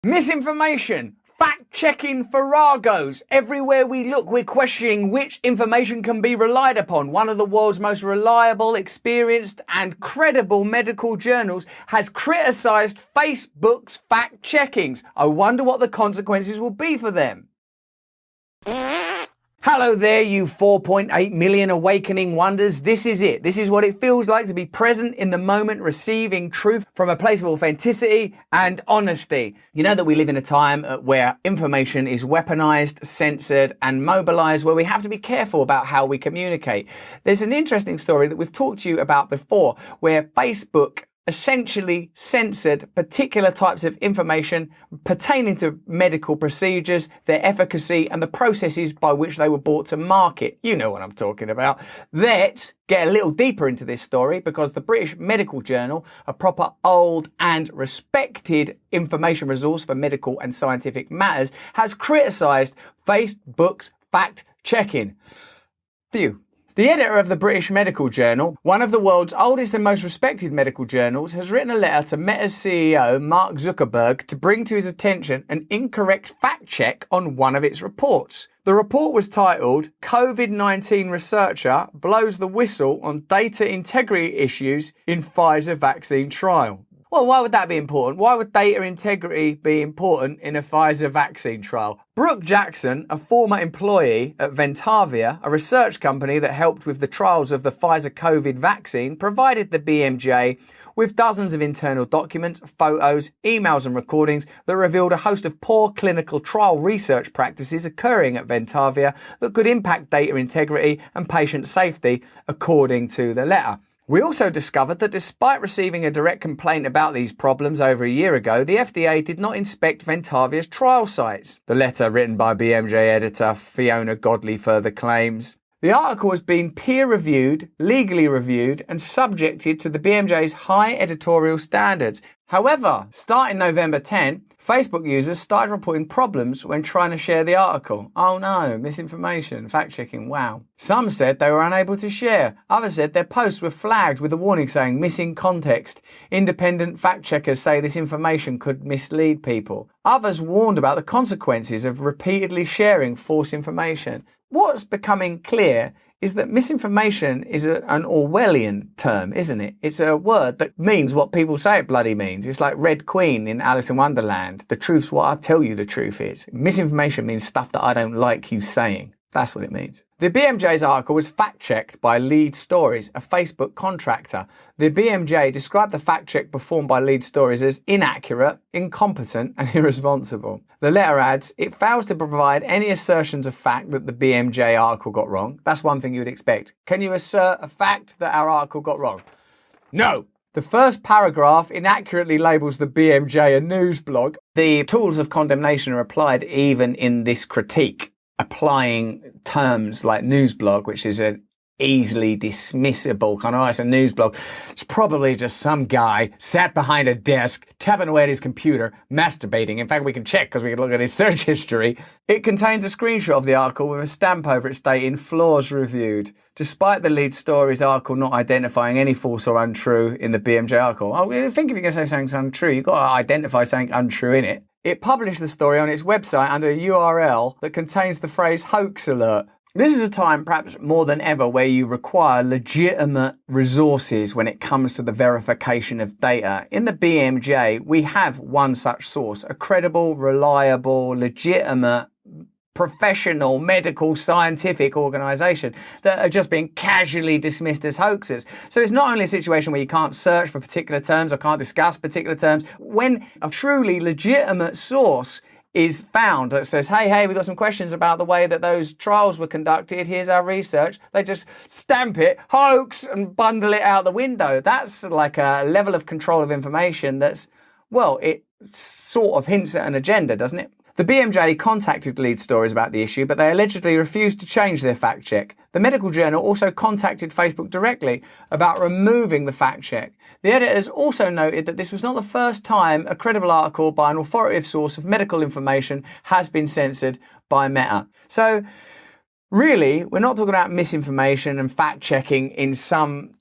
Misinformation. Fact-checking farragos. Everywhere we look, we're questioning which information can be relied upon. One of the world's most reliable, experienced, and credible medical journals has criticised Facebook's fact-checkings. I wonder what the consequences will be for them. Hello there, you 4.8 million awakening wonders. This is it. This is what it feels like to be present in the moment, receiving truth from a place of authenticity and honesty. You know that we live in a time where information is weaponized, censored, and mobilized, where we have to be careful about how we communicate. There's an interesting story that we've talked to you about before, where Facebook essentially censored particular types of information pertaining to medical procedures, their efficacy, and the processes by which they were brought to market. You know what I'm talking about. Let's get a little deeper into this story, because the British Medical Journal, a proper old and respected information resource for medical and scientific matters, has criticised Facebook's fact-checking. Phew. The editor of the British Medical Journal, one of the world's oldest and most respected medical journals, has written a letter to Meta's CEO, Mark Zuckerberg, to bring to his attention an incorrect fact check on one of its reports. The report was titled, "COVID-19 Researcher Blows the Whistle on Data Integrity Issues in Pfizer Vaccine Trial." Well, why would that be important? Why would data integrity be important in a Pfizer vaccine trial? Brooke Jackson, a former employee at Ventavia, a research company that helped with the trials of the Pfizer COVID vaccine, provided the BMJ with dozens of internal documents, photos, emails and recordings that revealed a host of poor clinical trial research practices occurring at Ventavia that could impact data integrity and patient safety, according to the letter. We also discovered that despite receiving a direct complaint about these problems over a year ago, the FDA did not inspect Ventavia's trial sites. The letter, written by BMJ editor Fiona Godley, further claims. The article has been peer-reviewed, legally reviewed, and subjected to the BMJ's high editorial standards. However, starting November 10, Facebook users started reporting problems when trying to share the article. Oh no, misinformation, fact-checking, wow. Some said they were unable to share. Others said their posts were flagged with a warning saying missing context. Independent fact-checkers say this information could mislead people. Others warned about the consequences of repeatedly sharing false information. What's becoming clear is that misinformation is an Orwellian term, isn't it? It's a word that means what people say it bloody means. It's like Red Queen in Alice in Wonderland. The truth's what I tell you the truth is. Misinformation means stuff that I don't like you saying. That's what it means. The BMJ's article was fact-checked by Lead Stories, a Facebook contractor. The BMJ described the fact-check performed by Lead Stories as inaccurate, incompetent and irresponsible. The letter adds, it fails to provide any assertions of fact that the BMJ article got wrong. That's one thing you would expect. Can you assert a fact that our article got wrong? No. The first paragraph inaccurately labels the BMJ a news blog. The tools of condemnation are applied even in this critique, applying terms like news blog, which is an easily dismissible kind of, it's a news blog. It's probably just some guy sat behind a desk, tapping away at his computer, masturbating. In fact, we can check because we can look at his search history. It contains a screenshot of the article with a stamp over it stating flaws reviewed. Despite the Lead Stories article not identifying any false or untrue in the BMJ article. I think if you're going to say something's untrue, you've got to identify something untrue in it. It published the story on its website under a URL that contains the phrase hoax alert. This is a time, perhaps more than ever, where you require legitimate resources when it comes to the verification of data. In the BMJ, we have one such source, a credible, reliable, legitimate, professional, medical, scientific organisation that are just being casually dismissed as hoaxes. So it's not only a situation where you can't search for particular terms or can't discuss particular terms. When a truly legitimate source is found that says, hey, we've got some questions about the way that those trials were conducted, here's our research, they just stamp it, hoax, and bundle it out the window. That's like a level of control of information that's, well, it sort of hints at an agenda, doesn't it? The BMJ contacted Lead Stories about the issue, but they allegedly refused to change their fact check. The Medical Journal also contacted Facebook directly about removing the fact check. The editors also noted that this was not the first time a credible article by an authoritative source of medical information has been censored by Meta. So, really, we're not talking about misinformation and fact checking in some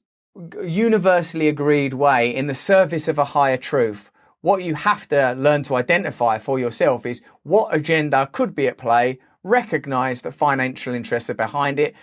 universally agreed way in the service of a higher truth. What you have to learn to identify for yourself is what agenda could be at play, recognize that financial interests are behind it,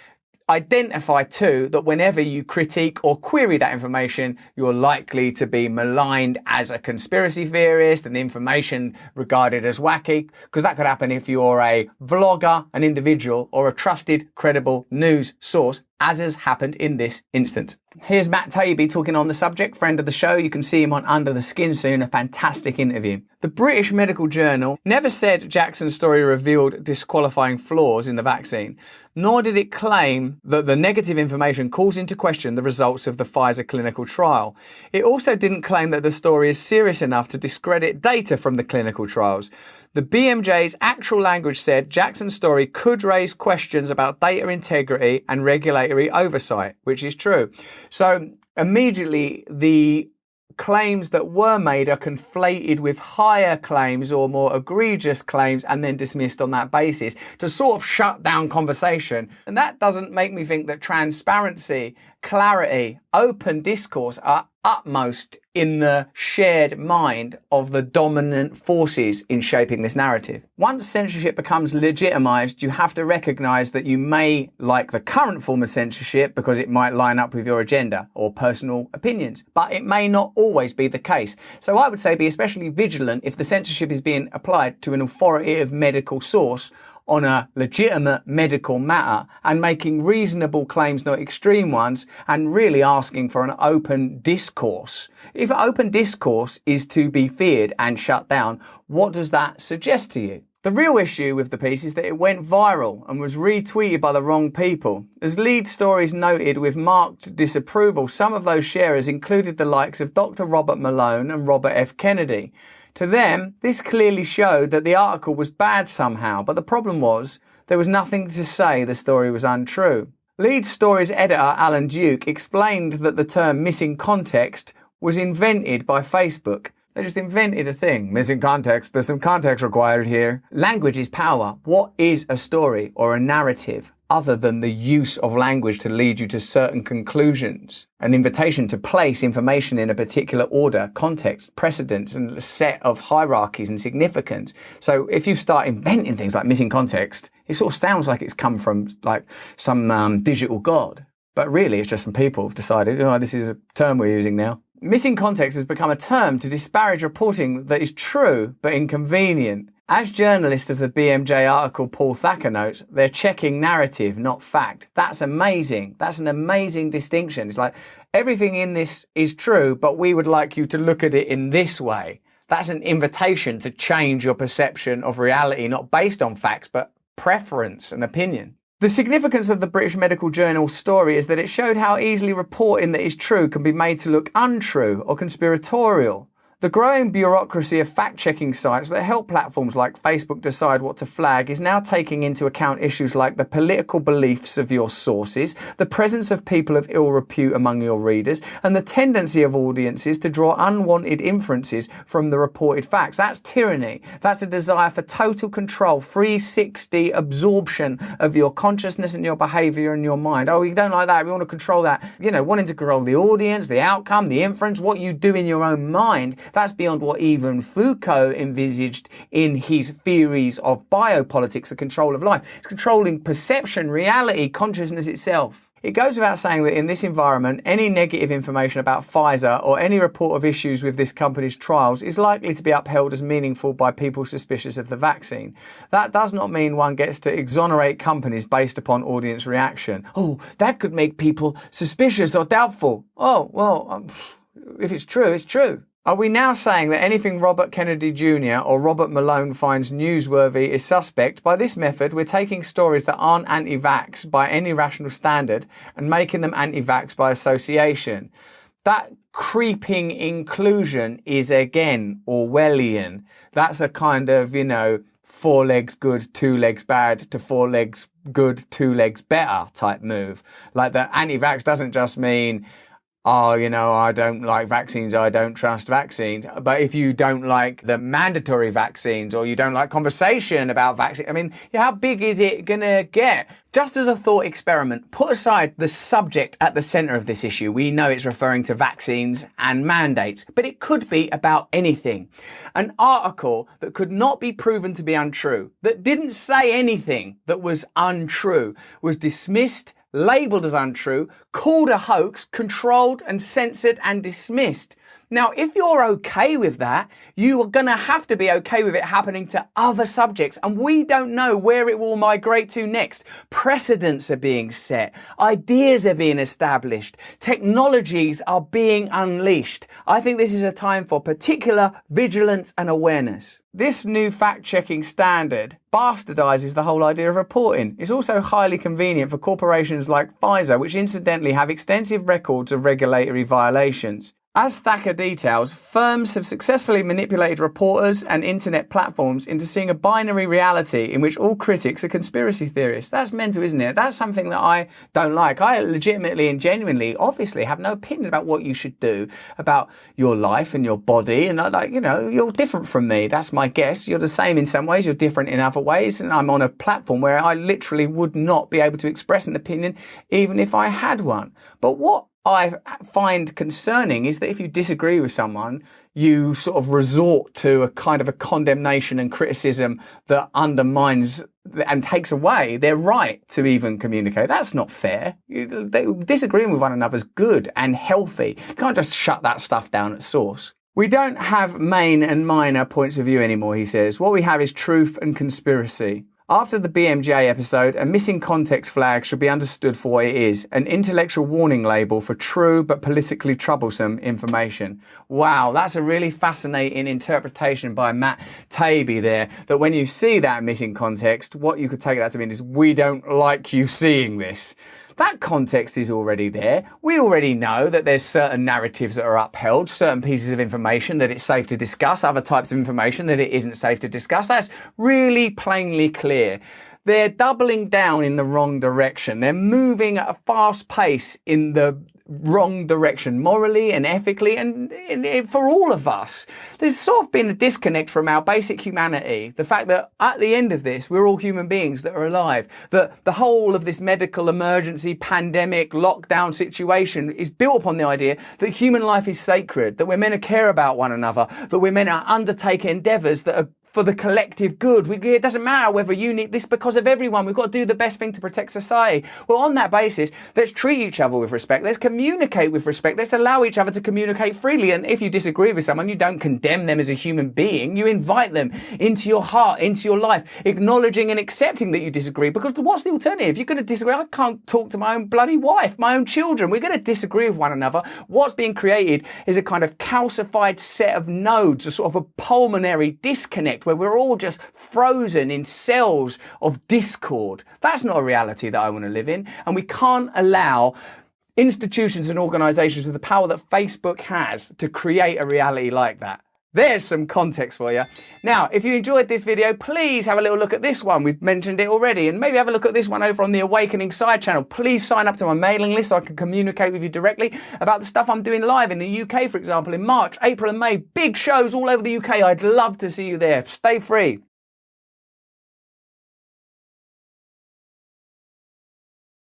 identify too that whenever you critique or query that information, you're likely to be maligned as a conspiracy theorist and information regarded as wacky, because that could happen if you're a vlogger, an individual, or a trusted, credible news source, as has happened in this instance. Here's Matt Taibbi talking on the subject, friend of the show. You can see him on Under the Skin soon, a fantastic interview. The British Medical Journal never said Jackson's story revealed disqualifying flaws in the vaccine, nor did it claim that the negative information calls into question the results of the Pfizer clinical trial. It also didn't claim that the story is serious enough to discredit data from the clinical trials. The BMJ's actual language said Jackson's story could raise questions about data integrity and regulatory oversight, which is true. So immediately the claims that were made are conflated with higher claims or more egregious claims and then dismissed on that basis to sort of shut down conversation. And that doesn't make me think that transparency, clarity, open discourse are utmost in the shared mind of the dominant forces in shaping this narrative. Once censorship becomes legitimized, you have to recognize that you may like the current form of censorship because it might line up with your agenda or personal opinions, but it may not always be the case. So I would say be especially vigilant if the censorship is being applied to an authoritative medical source on a legitimate medical matter and making reasonable claims, not extreme ones, and really asking for an open discourse. If open discourse is to be feared and shut down, what does that suggest to you? The real issue with the piece is that it went viral and was retweeted by the wrong people. As lead stories noted with marked disapproval, some of those sharers included the likes of Dr. Robert Malone and Robert F. Kennedy. To them, this clearly showed that the article was bad somehow, but the problem was there was nothing to say the story was untrue. Lead Stories editor Alan Duke explained that the term missing context was invented by Facebook. They just invented a thing. Missing context. There's some context required here. Language is power. What is a story or a narrative other than the use of language to lead you to certain conclusions? An invitation to place information in a particular order, context, precedence, and a set of hierarchies and significance. So if you start inventing things like missing context, it sort of sounds like it's come from like some digital god. But really, it's just some people have decided, oh, this is a term we're using now. Missing context has become a term to disparage reporting that is true but inconvenient. As journalist of the BMJ article Paul Thacker notes, they're checking narrative, not fact. That's amazing. That's an amazing distinction. It's like everything in this is true, but we would like you to look at it in this way. That's an invitation to change your perception of reality, not based on facts, but preference and opinion. The significance of the British Medical Journal story is that it showed how easily reporting that is true can be made to look untrue or conspiratorial. The growing bureaucracy of fact-checking sites that help platforms like Facebook decide what to flag is now taking into account issues like the political beliefs of your sources, the presence of people of ill repute among your readers, and the tendency of audiences to draw unwanted inferences from the reported facts. That's tyranny. That's a desire for total control, 360 absorption of your consciousness and your behavior and your mind. Oh, you don't like that. We want to control that. You know, wanting to control the audience, the outcome, the inference, what you do in your own mind. That's beyond what even Foucault envisaged in his theories of biopolitics, the control of life. It's controlling perception, reality, consciousness itself. It goes without saying that in this environment, any negative information about Pfizer or any report of issues with this company's trials is likely to be upheld as meaningful by people suspicious of the vaccine. That does not mean one gets to exonerate companies based upon audience reaction. Oh, that could make people suspicious or doubtful. Oh, well, if it's true, it's true. Are we now saying that anything Robert Kennedy Jr. or Robert Malone finds newsworthy is suspect? By this method, we're taking stories that aren't anti-vax by any rational standard and making them anti-vax by association. That creeping inclusion is, again, Orwellian. That's a kind of, 4 legs good, 2 legs bad to 4 legs good, 2 legs better type move. Like the anti-vax doesn't just mean oh, I don't like vaccines, I don't trust vaccines. But if you don't like the mandatory vaccines, or you don't like conversation about vaccines, I mean, how big is it going to get? Just as a thought experiment, put aside the subject at the center of this issue. We know it's referring to vaccines and mandates, but it could be about anything. An article that could not be proven to be untrue, that didn't say anything that was untrue, was dismissed, labelled as untrue, called a hoax, controlled and censored and dismissed. Now, if you're okay with that, you are going to have to be okay with it happening to other subjects, and we don't know where it will migrate to next. Precedents are being set, ideas are being established, technologies are being unleashed. I think this is a time for particular vigilance and awareness. This new fact-checking standard bastardizes the whole idea of reporting. It's also highly convenient for corporations like Pfizer, which incidentally have extensive records of regulatory violations. As Thacker details, firms have successfully manipulated reporters and internet platforms into seeing a binary reality in which all critics are conspiracy theorists. That's mental, isn't it? That's something that I don't like. I legitimately and genuinely, obviously, have no opinion about what you should do about your life and your body. And you're different from me. That's my guess. You're the same in some ways. You're different in other ways. And I'm on a platform where I literally would not be able to express an opinion, even if I had one. But what I find concerning is that if you disagree with someone, you sort of resort to a kind of a condemnation and criticism that undermines and takes away their right to even communicate. That's not fair. Disagreeing with one another is good and healthy. You can't just shut that stuff down at source. We don't have main and minor points of view anymore, he says. What we have is truth and conspiracy. After the BMJ episode, a missing context flag should be understood for what it is, an intellectual warning label for true but politically troublesome information. Wow, that's a really fascinating interpretation by Matt Taibbi there, that when you see that missing context, what you could take that to mean is, we don't like you seeing this. That context is already there. We already know that there's certain narratives that are upheld, certain pieces of information that it's safe to discuss, other types of information that it isn't safe to discuss. That's really plainly clear. They're doubling down in the wrong direction. They're moving at a fast pace in the wrong direction, morally and ethically, and for all of us. There's sort of been a disconnect from our basic humanity. The fact that at the end of this, we're all human beings that are alive. That the whole of this medical emergency, pandemic, lockdown situation is built upon the idea that human life is sacred, that we're meant to care about one another, that we're meant to undertake endeavours that are for the collective good. It doesn't matter whether you need this because of everyone. We've got to do the best thing to protect society. Well, on that basis, let's treat each other with respect. Let's communicate with respect. Let's allow each other to communicate freely. And if you disagree with someone, you don't condemn them as a human being. You invite them into your heart, into your life, acknowledging and accepting that you disagree. Because what's the alternative? You're going to disagree. I can't talk to my own bloody wife, my own children. We're going to disagree with one another. What's being created is a kind of calcified set of nodes, a sort of a pulmonary disconnect where we're all just frozen in cells of discord. That's not a reality that I want to live in. And we can't allow institutions and organizations with the power that Facebook has to create a reality like that. There's some context for you. Now, if you enjoyed this video, please have a little look at this one. We've mentioned it already. And maybe have a look at this one over on the Awakening side channel. Please sign up to my mailing list so I can communicate with you directly about the stuff I'm doing live in the UK, for example, in March, April and May. Big shows all over the UK. I'd love to see you there. Stay free.